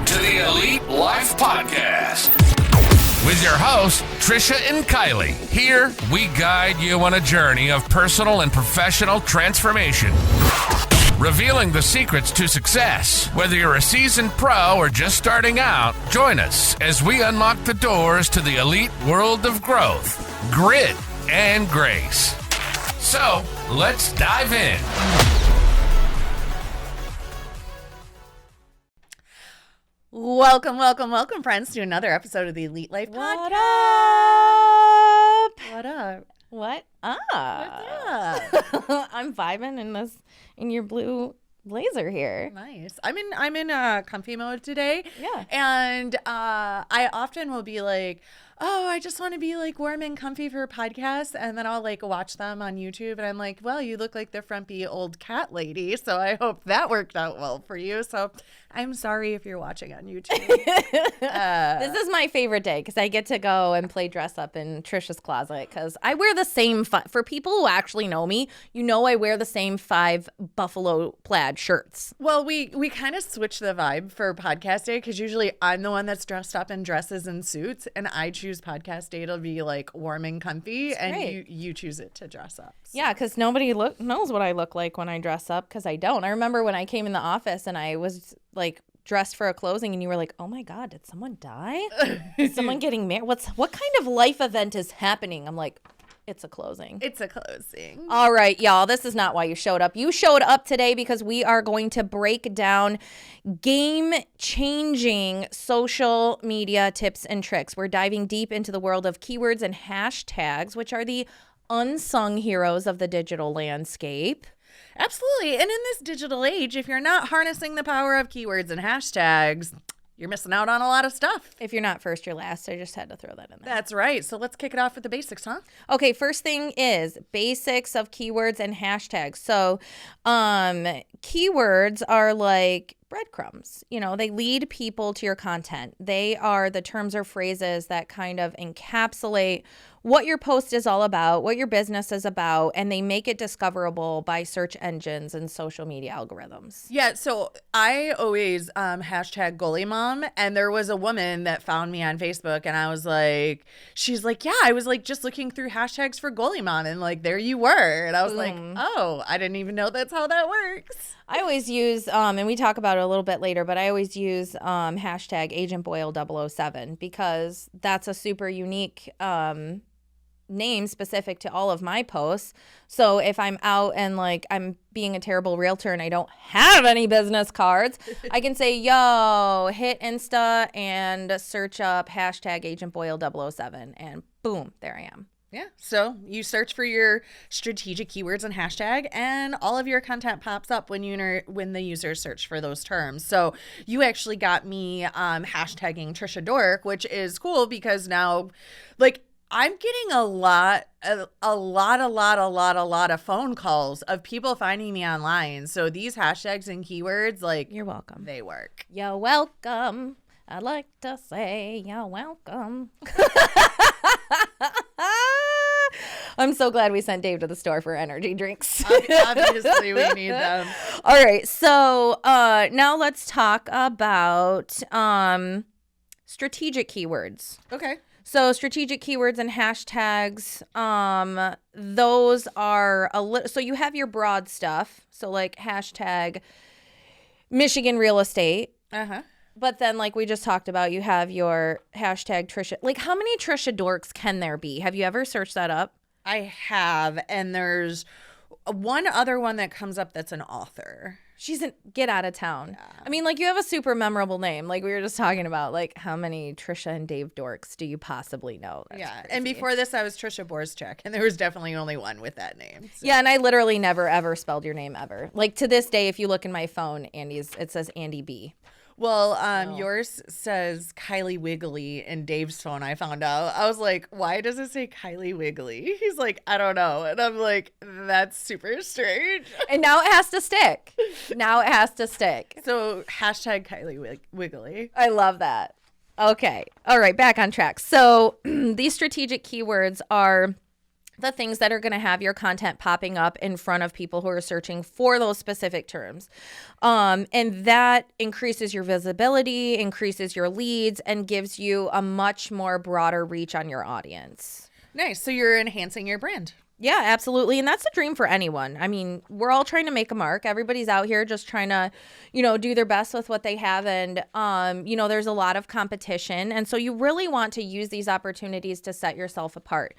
to the Elite Life Podcast with your hosts, Trisha and Kylie. Here, we guide you on a journey of personal and professional transformation, revealing the secrets to success. Whether you're a seasoned pro or just starting out, join us as we unlock the doors to the elite world of growth, grit, and grace. So, let's dive in. Welcome, friends, to another episode of the Elite Life Podcast. What up? What up? What up? What's up? I'm vibing in your blue blazer here. Nice. I'm in comfy mode today. Yeah. And I often will be like, oh, I just want to be like warm and comfy for podcasts, and then I'll like watch them on YouTube, and I'm like, well, you look like the frumpy old cat lady, so I hope that worked out well for you. So I'm sorry if you're watching on YouTube. This is my favorite day because I get to go and play dress up in Trisha's closet because I wear the same for people who actually know me, you know I wear the same 5 buffalo plaid shirts. Well, we kind of switch the vibe for podcast day because usually I'm the one that's dressed up in dresses and suits, and I choose podcast day to be like warm and comfy, and you choose it to dress up. So. Yeah, because nobody knows what I look like when I dress up because I don't. I remember when I came in the office and I was like dressed for a closing and you were like, oh my God, did someone die? Is someone getting married? What kind of life event is happening? I'm like, it's a closing. It's a closing. All right, y'all, this is not why you showed up. You showed up today because we are going to break down game-changing social media tips and tricks. We're diving deep into the world of keywords and hashtags, which are the unsung heroes of the digital landscape. Absolutely. And in this digital age, if you're not harnessing the power of keywords and hashtags, you're missing out on a lot of stuff. If you're not first, you're last. I just had to throw that in there. That's right. So let's kick it off with the basics, huh? Okay, first thing is basics of keywords and hashtags. So keywords are like breadcrumbs. You know, they lead people to your content. They are the terms or phrases that kind of encapsulate what your post is all about, what your business is about, and they make it discoverable by search engines and social media algorithms. Yeah, so I always hashtag goalie mom, and there was a woman that found me on Facebook, and I was like, she's like, yeah, I was like just looking through hashtags for goalie mom, and like there you were, and I was like, oh, I didn't even know that's how that works. I always use, and we talk about it a little bit later, but I always use hashtag Agent Boyle 007 because that's a super unique name specific to all of my posts. So if I'm out and like I'm being a terrible realtor and I don't have any business cards, I can say, yo, hit Insta and search up hashtag Agent Boyle 007 and boom, there I am. Yeah. So you search for your strategic keywords and hashtag, and all of your content pops up when the users search for those terms. So you actually got me hashtagging Trisha Dork, which is cool because now, like, I'm getting a lot of phone calls of people finding me online. So these hashtags and keywords, like, You're welcome. They work. You're welcome. I'd like to say you're welcome. I'm so glad we sent Dave to the store for energy drinks. Obviously, we need them. All right. So now let's talk about strategic keywords. Okay. So strategic keywords and hashtags, those are so you have your broad stuff. So like hashtag Michigan real estate. Uh-huh. But then like we just talked about, you have your hashtag Trisha. Like how many Trisha Dorks can there be? Have you ever searched that up? I have. And there's one other one that comes up that's an author. She's get out of town. Yeah. I mean, like you have a super memorable name. Like we were just talking about, like how many Trisha and Dave Dorks do you possibly know? That's yeah. crazy. And before this, I was Trisha Borschek, and there was definitely only one with that name. So. Yeah, and I literally never ever spelled your name ever. Like to this day, if you look in my phone, it says Andy B. Well, yours says Kylie Wiggly in Dave's phone, I found out. I was like, why does it say Kylie Wiggly? He's like, I don't know. And I'm like, that's super strange. And now it has to stick. Now it has to stick. So hashtag Kylie Wiggly. I love that. Okay. All right. Back on track. So these strategic keywords are the things that are going to have your content popping up in front of people who are searching for those specific terms. And that increases your visibility, increases your leads, and gives you a much more broader reach on your audience. Nice. So you're enhancing your brand. Yeah, absolutely. And that's a dream for anyone. I mean, we're all trying to make a mark. Everybody's out here just trying to, do their best with what they have. And, there's a lot of competition. And so you really want to use these opportunities to set yourself apart.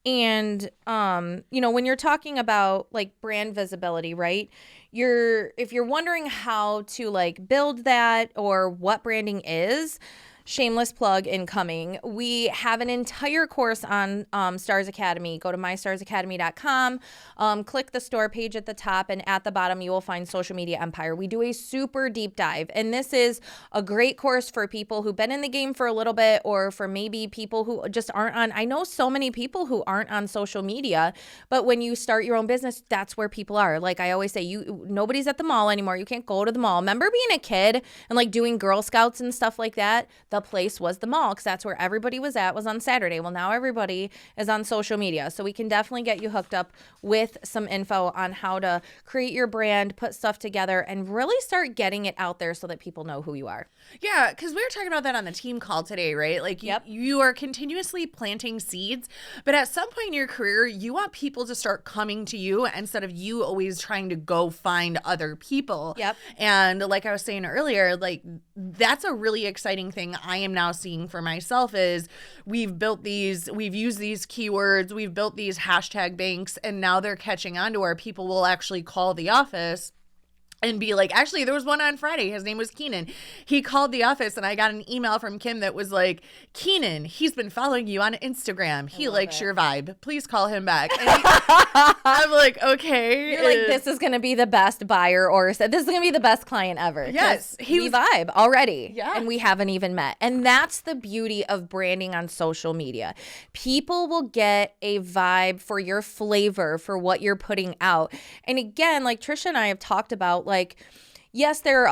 And, when you're talking about like brand visibility, right? If you're wondering how to like build that or what branding is, shameless plug incoming. We have an entire course on Stars Academy. Go to mystarsacademy.com, click the store page at the top, and at the bottom you will find Social Media Empire. We do a super deep dive, and this is a great course for people who've been in the game for a little bit, or for maybe people who just aren't on. I know so many people who aren't on social media, but when you start your own business, that's where people are. Like I always say, nobody's at the mall anymore. You can't go to the mall. Remember being a kid and like doing Girl Scouts and stuff like that? The place was the mall, because that's where everybody was on Saturday. Well, now everybody is on social media. So we can definitely get you hooked up with some info on how to create your brand, put stuff together, and really start getting it out there so that people know who you are. Yeah, because we were talking about that on the team call today, right? Like you are continuously planting seeds, but at some point in your career, you want people to start coming to you instead of you always trying to go find other people. Yep. And like I was saying earlier, like that's a really exciting thing I am now seeing for myself is we've used these keywords, we've built these hashtag banks, and now they're catching on to where people will actually call the office and be like, actually, there was one on Friday. His name was Keenan. He called the office, and I got an email from Kim that was like, Keenan, he's been following you on Instagram. He likes your vibe. Please call him back. And I'm like, okay. You're like, this is going to be the best buyer, or this is going to be the best client ever. Yes. We vibe already. Yeah. And we haven't even met. And that's the beauty of branding on social media. People will get a vibe for your flavor, for what you're putting out. And again, like Trisha and I have talked about, like, yes, there are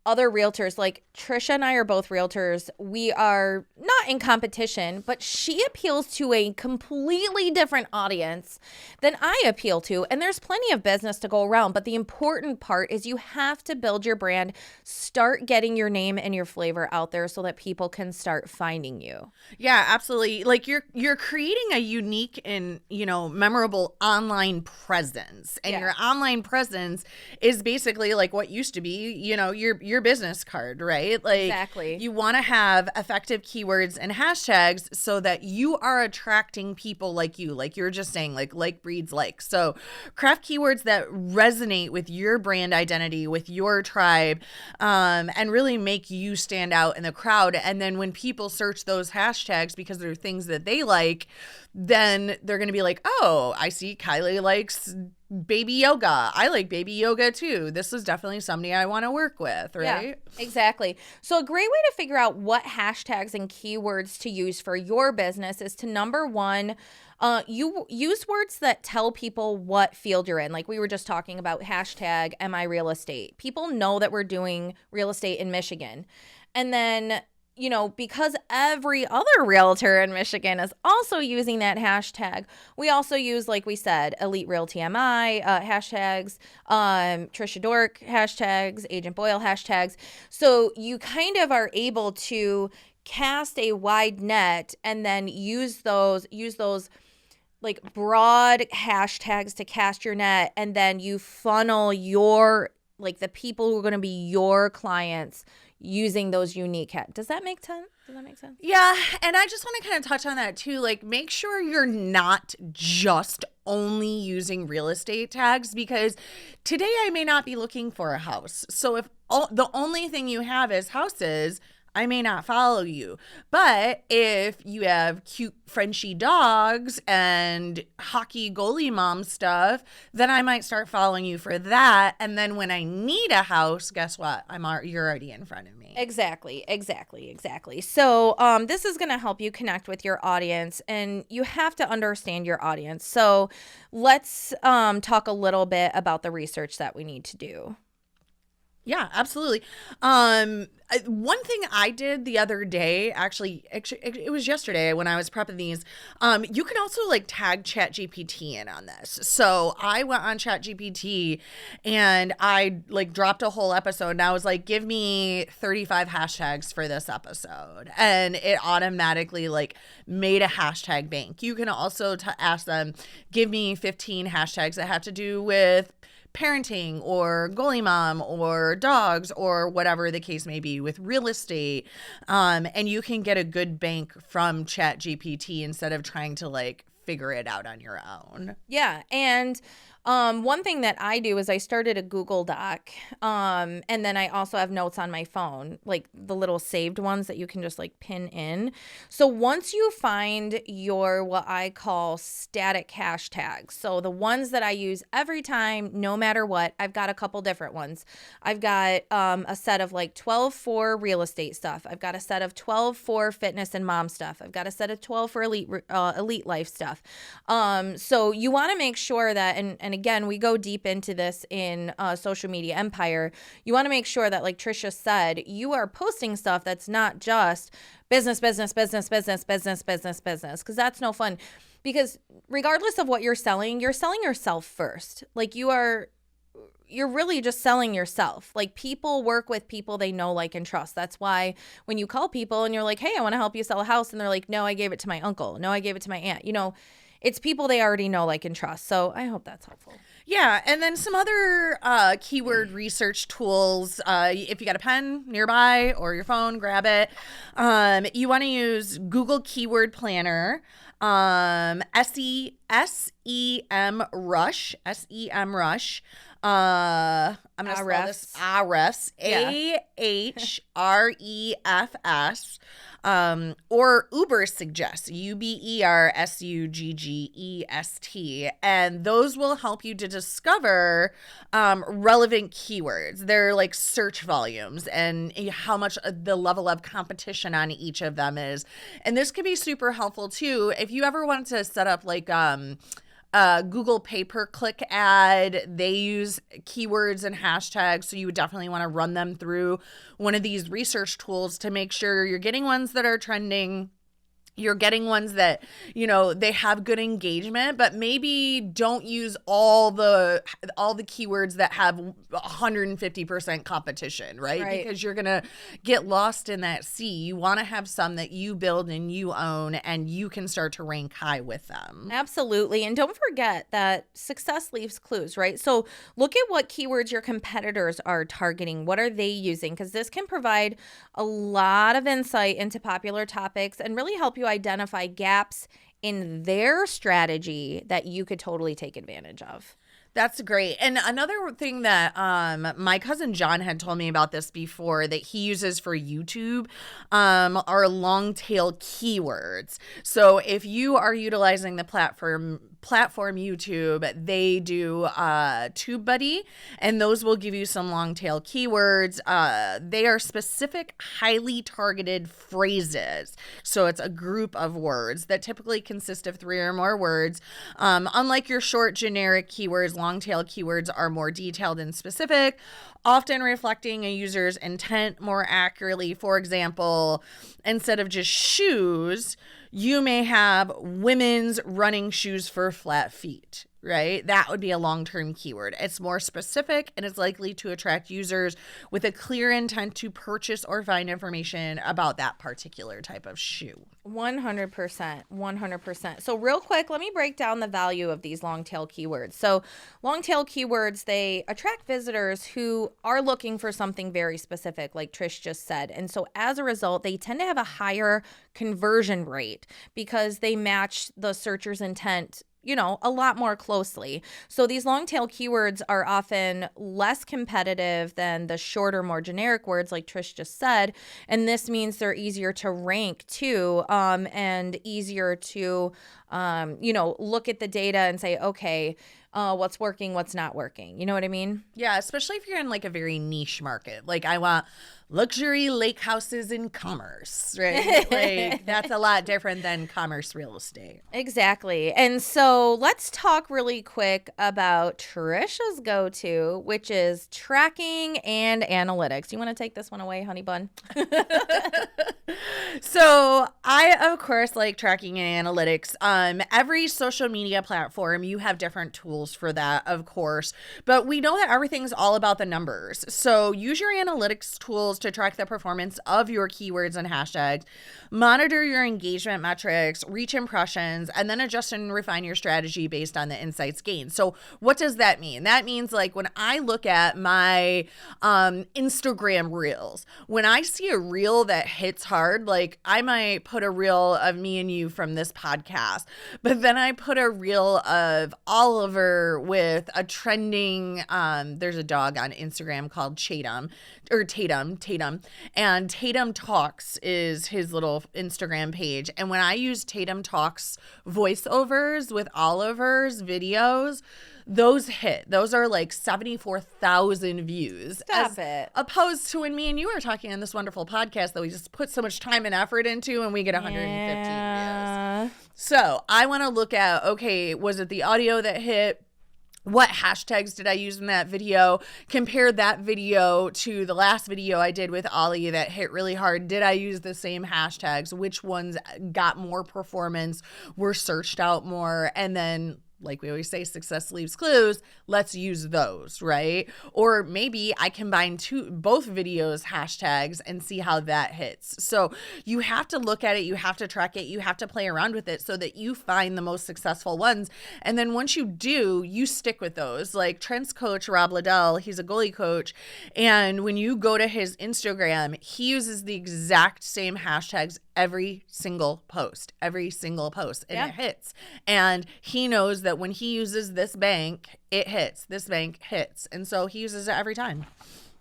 other realtors. Like Trisha and I are both realtors. We are not in competition, but she appeals to a completely different audience than I appeal to. And there's plenty of business to go around. But the important part is you have to build your brand, start getting your name and your flavor out there so that people can start finding you. Yeah, absolutely. Like you're creating a unique and, memorable online presence. And your online presence is basically like what used to be, your business card, right? Like Exactly. You want to have effective keywords and hashtags so that you are attracting people like you, like you're just saying, like breeds like. So craft keywords that resonate with your brand identity, with your tribe, and really make you stand out in the crowd. And then when people search those hashtags because they're things that they like, then they're going to be like, oh, I see Kylie likes baby yoga. I like baby yoga too. This is definitely somebody I want to work with, right? Yeah, exactly. So a great way to figure out what hashtags and keywords to use for your business is to, number one, you use words that tell people what field you're in. Like we were just talking about hashtag MI real estate. People know that we're doing real estate in Michigan. And then because every other realtor in Michigan is also using that hashtag, we also use, like we said, Elite Realty MI hashtags, Trisha Dork hashtags, Agent Boyle hashtags. So you kind of are able to cast a wide net and then use those like broad hashtags to cast your net, and then you funnel your the people who are going to be your clients using those unique Does that make sense? Yeah. And I just want to kind of touch on that too. Like, make sure you're not just only using real estate tags, because today I may not be looking for a house. So if the only thing you have is houses, I may not follow you. But if you have cute Frenchy dogs and hockey goalie mom stuff, then I might start following you for that. And then when I need a house, guess what? You're already in front of me. Exactly. So this is going to help you connect with your audience, and you have to understand your audience. So let's talk a little bit about the research that we need to do. Yeah, absolutely. One thing I did the other day, actually, it was yesterday when I was prepping these. You can also like tag ChatGPT in on this. So I went on ChatGPT and I like dropped a whole episode and I was like, give me 35 hashtags for this episode. And it automatically like made a hashtag bank. You can also ask them, give me 15 hashtags that have to do with parenting or goalie mom or dogs or whatever the case may be with real estate. And you can get a good bank from Chat GPT instead of trying to like figure it out on your own. Yeah. And one thing that I do is I started a Google Doc. And then I also have notes on my phone, like the little saved ones that you can just like pin in. So once you find your, what I call static hashtags, so the ones that I use every time, no matter what, I've got a couple different ones. I've got a set of like 12 for real estate stuff. I've got a set of 12 for fitness and mom stuff. I've got a set of 12 for elite life stuff. So you want to make sure that, and again, we go deep into this in Social Media Empire. You want to make sure that, like Trisha said, you are posting stuff that's not just business, business, business, business, business, business, business, because that's no fun. Because regardless of what you're selling yourself first. Like you're really just selling yourself. Like people work with people they know, like, and trust. That's why when you call people and you're like, hey, I want to help you sell a house. And they're like, no, I gave it to my uncle. No, I gave it to my aunt. You know, it's people they already know, like, and trust. So I hope that's helpful. Yeah, and then some other keyword research tools. If you got a pen nearby or your phone, grab it. You want to use Google Keyword Planner, SEM Rush. I'm gonna spell this Ahrefs, Ahrefs, or Uber Suggest, UberSuggest, and those will help you to discover relevant keywords. They're like search volumes and how much the level of competition on each of them is, and this can be super helpful too if you ever want to set up like Google pay-per-click ad. They use keywords and hashtags, so you would definitely want to run them through one of these research tools to make sure you're getting ones that are trending. You're getting ones that, you know, they have good engagement, but maybe don't use all the keywords that have 150% competition, right? Because you're going to get lost in that sea. You want to have some that you build and you own and you can start to rank high with them. Absolutely. And don't forget that success leaves clues, right? So look at what keywords your competitors are targeting. What are they using? Because this can provide a lot of insight into popular topics and really help you identify gaps in their strategy that you could totally take advantage of. That's great. And another thing that my cousin John had told me about this before that he uses for YouTube are long tail keywords. So if you are utilizing the platform YouTube, they do TubeBuddy, and those will give you some long tail keywords. They are specific, highly targeted phrases. So it's a group of words that typically consist of 3 or more words. Unlike your short generic keywords, long tail keywords are more detailed and specific, often reflecting a user's intent more accurately. For example, instead of just shoes, you may have women's running shoes for flat feet, right? That would be a long-term keyword. It's more specific and it's likely to attract users with a clear intent to purchase or find information about that particular type of shoe. 100%. So real quick, let me break down the value of these long tail keywords. So long tail keywords, they attract visitors who are looking for something very specific, like Trish just said. And so as a result, they tend to have a higher conversion rate because they match the searcher's intent, you know, a lot more closely. So these long tail keywords are often less competitive than the shorter, more generic words like Trish just said. And this means they're easier to rank too, and easier to, look at the data and say, okay, what's working, what's not working. You know what I mean? Yeah, especially if you're in like a very niche market. Like I want luxury lake houses in Commerce, right? Like, that's a lot different than Commerce real estate. Exactly. And so let's talk really quick about Trisha's go-to, which is tracking and analytics. You want to take this one away, honey bun? So I, of course, like tracking and analytics. Every social media platform, you have different tools for that, of course. But we know that everything's all about the numbers. So use your analytics tools to track the performance of your keywords and hashtags, monitor your engagement metrics, reach impressions, and then adjust and refine your strategy based on the insights gained. So what does that mean? That means, like, when I look at my Instagram reels, when I see a reel that hits hard, like I might put a reel of me and you from this podcast, but then I put a reel of Oliver with a trending, there's a dog on Instagram called Tatum, and Tatum Talks is his little Instagram page. And when I use Tatum Talks voiceovers with Oliver's videos, those hit. Those are like 74,000 views. Stop it. Opposed to when me and you are talking on this wonderful podcast that we just put so much time and effort into and we get 115 views. So I want to look at, okay, was it the audio that hit? What hashtags did I use in that video? Compare that video to the last video I did with Ollie that hit really hard. Did I use the same hashtags? Which ones got more performance, were searched out more? And then, like we always say, success leaves clues. Let's use those, right? Or maybe I combine both videos hashtags and see how that hits. So you have to look at it, you have to track it, you have to play around with it so that you find the most successful ones. And then once you do, you stick with those. Like Trent's coach, Rob Liddell, he's a goalie coach. And when you go to his Instagram, he uses the exact same hashtags every single post, and it hits. And he knows that when he uses this bank, it hits. This bank hits. And so he uses it every time.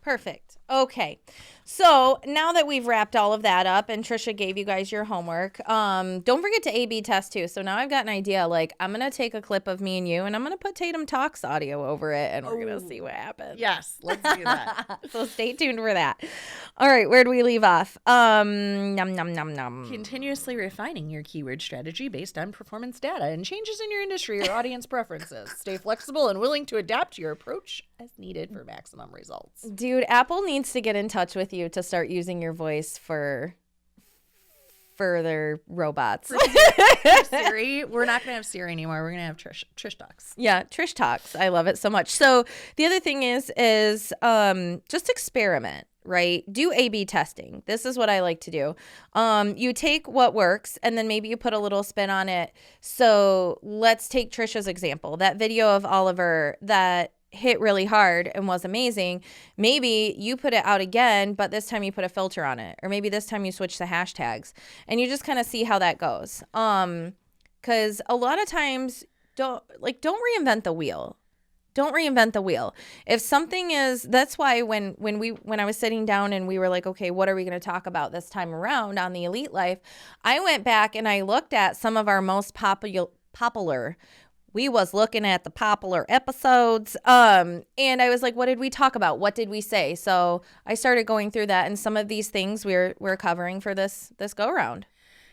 Perfect. Okay. So now that we've wrapped all of that up and Trisha gave you guys your homework, don't forget to A/B test too. So now I've got an idea. Like, I'm going to take a clip of me and you and I'm going to put Tatum Talks audio over it and we're going to see what happens. Yes, let's do that. So stay tuned for that. All right. Where do we leave off? Nom, nom, nom, nom. Continuously refining your keyword strategy based on performance data and changes in your industry or audience preferences. Stay flexible and willing to adapt your approach as needed for maximum results. Dude, Apple needs to get in touch with you to start using your voice for further robots. For Siri, we're not going to have Siri anymore. We're going to have Trish Talks. Yeah, Trish Talks. I love it so much. So the other thing is just experiment, right? Do A/B testing. This is what I like to do. You take what works and then maybe you put a little spin on it. So let's take Trisha's example. That video of Oliver that hit really hard and was amazing. Maybe you put it out again, but this time you put a filter on it. Or maybe this time you switch the hashtags and you just kind of see how that goes. Because a lot of times don't reinvent the wheel. Don't reinvent the wheel. If something is, that's why when I was sitting down and we were like, okay, what are we going to talk about this time around on the Elite Life? I went back and I looked at some of our most popular. We was looking at the popular episodes, and I was like, what did we talk about? What did we say? So I started going through that, and some of these things we're covering for this go-round.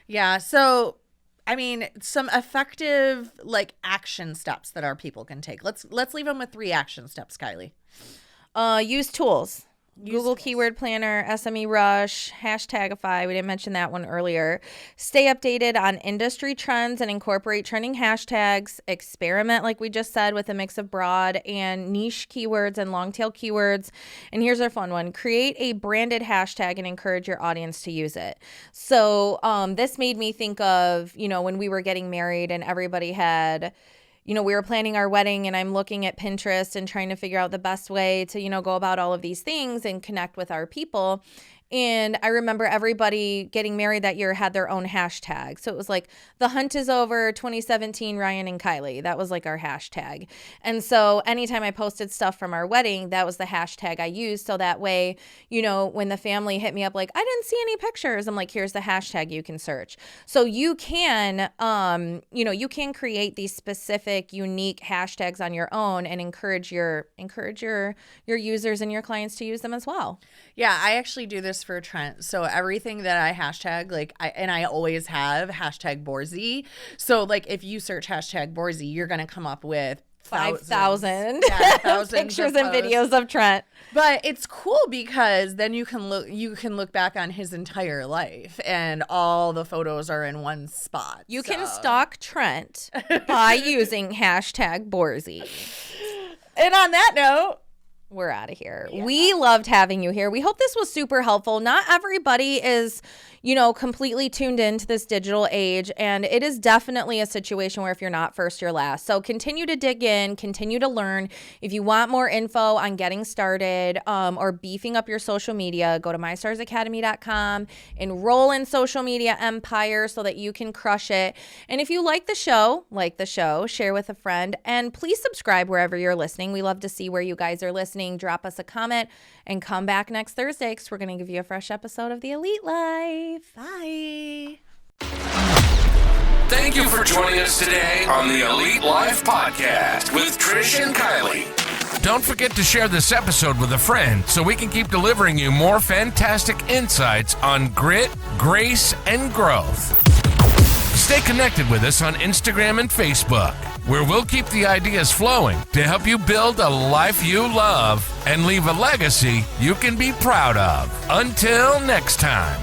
Yeah, so, I mean, some effective, like, action steps that our people can take. Let's leave them with 3 action steps, Kylie. Use tools. Google Keyword Planner, SME Rush, Hashtagify. We didn't mention that one earlier. Stay updated on industry trends and incorporate trending hashtags. Experiment, like we just said, with a mix of broad and niche keywords and long tail keywords. And here's our fun one. Create a branded hashtag and encourage your audience to use it. So this made me think of, when we were getting married and everybody had... we were planning our wedding and I'm looking at Pinterest and trying to figure out the best way to, go about all of these things and connect with our people. And I remember everybody getting married that year had their own hashtag. So it was like, the hunt is over 2017, Ryan and Kylie. That was like our hashtag. And so anytime I posted stuff from our wedding, that was the hashtag I used. So that way, when the family hit me up, like, I didn't see any pictures, I'm like, here's the hashtag you can search. So you can, you can create these specific, unique hashtags on your own and encourage your users and your clients to use them as well. Yeah, I actually do this Christopher Trent. So everything that I hashtag, like, I always have hashtag Borzy. So like, if you search hashtag Borzy, you're going to come up with 5,000 pictures and videos of Trent. But it's cool because then you can look back on his entire life and all the photos are in one spot. You can stalk Trent by using hashtag Borzy. And on that note, we're out of here. Yeah. We loved having you here. We hope this was super helpful. Not everybody is, completely tuned into this digital age. And it is definitely a situation where if you're not first, you're last. So continue to dig in, continue to learn. If you want more info on getting started or beefing up your social media, go to mystarsacademy.com, enroll in social media empire so that you can crush it. And if you like the show, share with a friend, and please subscribe wherever you're listening. We love to see where you guys are listening. Drop us a comment and come back next Thursday because we're going to give you a fresh episode of The Elite Life. Bye. Thank you for joining us today on the Elite Life Podcast with Trish and Kylie. Don't forget to share this episode with a friend so we can keep delivering you more fantastic insights on grit, grace, and growth. Stay connected with us on Instagram and Facebook, where we'll keep the ideas flowing to help you build a life you love and leave a legacy you can be proud of. Until next time.